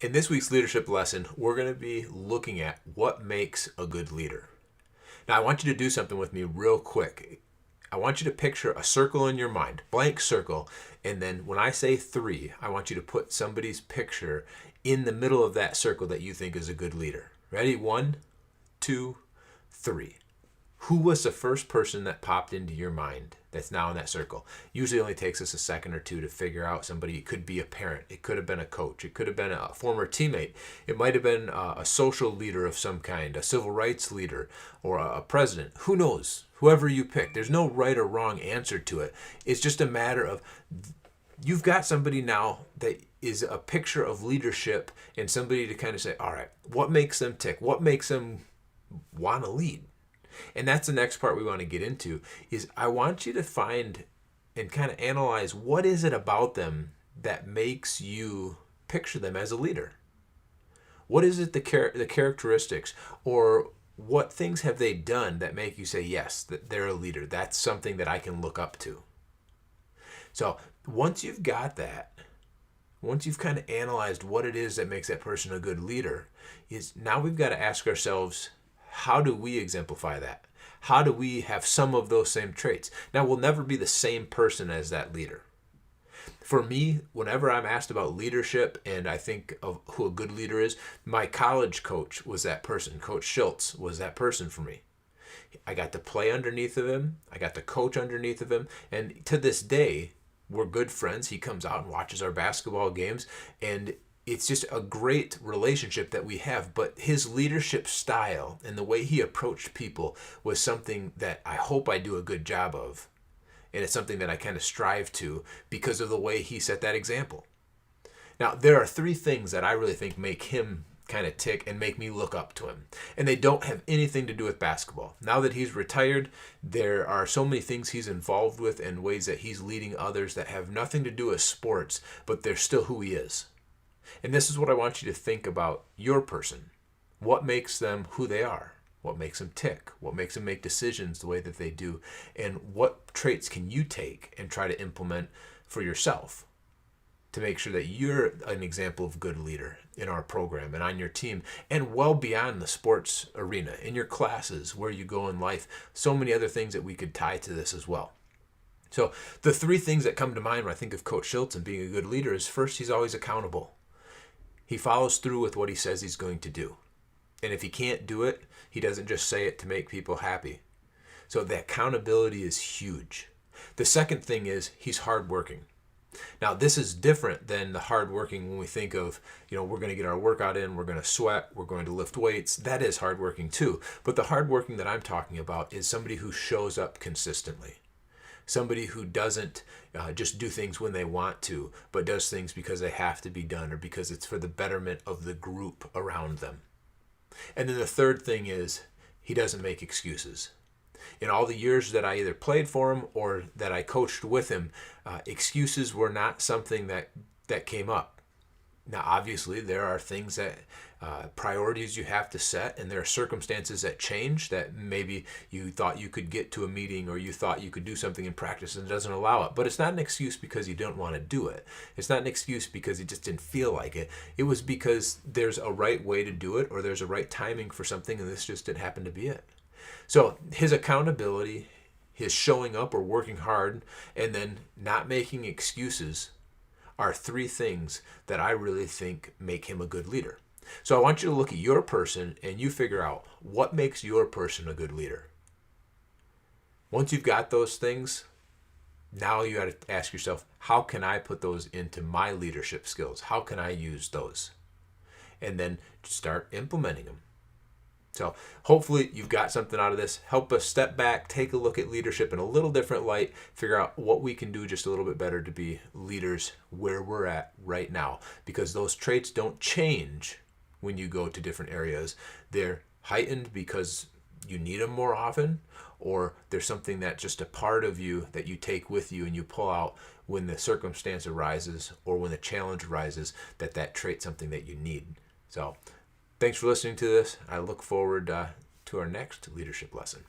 In this week's leadership lesson, we're going to be looking at what makes a good leader. Now, I want you to do something with me real quick. I want you to picture a circle in your mind, blank circle, and then when I say three, I want you to put somebody's picture in the middle of that circle that you think is a good leader. Ready? 1, 2, 3. Who was the first person that popped into your mind that's now in that circle? Usually only takes us a second or two to figure out somebody. It could be a parent. It could have been a coach. It could have been a former teammate. It might have been a social leader of some kind, a civil rights leader, or a president. Who knows? Whoever you pick. There's no right or wrong answer to it. It's just a matter of you've got somebody now that is a picture of leadership and somebody to kind of say, all right, what makes them tick? What makes them want to lead? And that's the next part we want to get into is I want you to find and kind of analyze what is it about them that makes you picture them as a leader? What is it, the characteristics, or what things have they done that make you say, yes, that they're a leader? That's something that I can look up to. So once you've got that, once you've kind of analyzed what it is that makes that person a good leader, is now we've got to ask ourselves, how do we exemplify that? How do we have some of those same traits? Now, we'll never be the same person as that leader. For me, whenever I'm asked about leadership and I think of who a good leader is, my college coach was that person. Coach Schultz was that person for me. I got to play underneath of him. I got to coach underneath of him. And to this day, we're good friends. He comes out and watches our basketball games, and it's just a great relationship that we have. But his leadership style and the way he approached people was something that I hope I do a good job of. And it's something that I kind of strive to because of the way he set that example. Now, there are three things that I really think make him kind of tick and make me look up to him. And they don't have anything to do with basketball. Now that he's retired, there are so many things he's involved with and ways that he's leading others that have nothing to do with sports, but they're still who he is. And this is what I want you to think about your person. What makes them who they are? What makes them tick? What makes them make decisions the way that they do? And what traits can you take and try to implement for yourself to make sure that you're an example of good leader in our program and on your team and well beyond the sports arena, in your classes, where you go in life, so many other things that we could tie to this as well. So the three things that come to mind when I think of Coach Schultz and being a good leader is, first, he's always accountable. He follows through with what he says he's going to do. And if he can't do it, he doesn't just say it to make people happy. So the accountability is huge. The second thing is he's hardworking. Now, this is different than the hardworking when we think of, we're going to get our workout in, we're going to sweat, we're going to lift weights. That is hardworking too. But the hardworking that I'm talking about is somebody who shows up consistently. Somebody who doesn't just do things when they want to, but does things because they have to be done or because it's for the betterment of the group around them. And then the third thing is he doesn't make excuses. In all the years that I either played for him or that I coached with him, excuses were not something that came up. Now, obviously, there are things that priorities you have to set, and there are circumstances that change that maybe you thought you could get to a meeting or you thought you could do something in practice and it doesn't allow it. But it's not an excuse because you don't want to do it. It's not an excuse because you just didn't feel like it. It was because there's a right way to do it or there's a right timing for something, and this just didn't happen to be it. So his accountability, his showing up or working hard, and then not making excuses are three things that I really think make him a good leader. So I want you to look at your person and you figure out what makes your person a good leader. Once you've got those things, now you got to ask yourself, how can I put those into my leadership skills? How can I use those? And then start implementing them. So hopefully you've got something out of this. Help us step back, take a look at leadership in a little different light, figure out what we can do just a little bit better to be leaders where we're at right now. Because those traits don't change when you go to different areas. They're heightened because you need them more often, or there's something that's just a part of you that you take with you and you pull out when the circumstance arises or when the challenge arises, that trait's something that you need. So thanks for listening to this. I look forward to our next leadership lesson.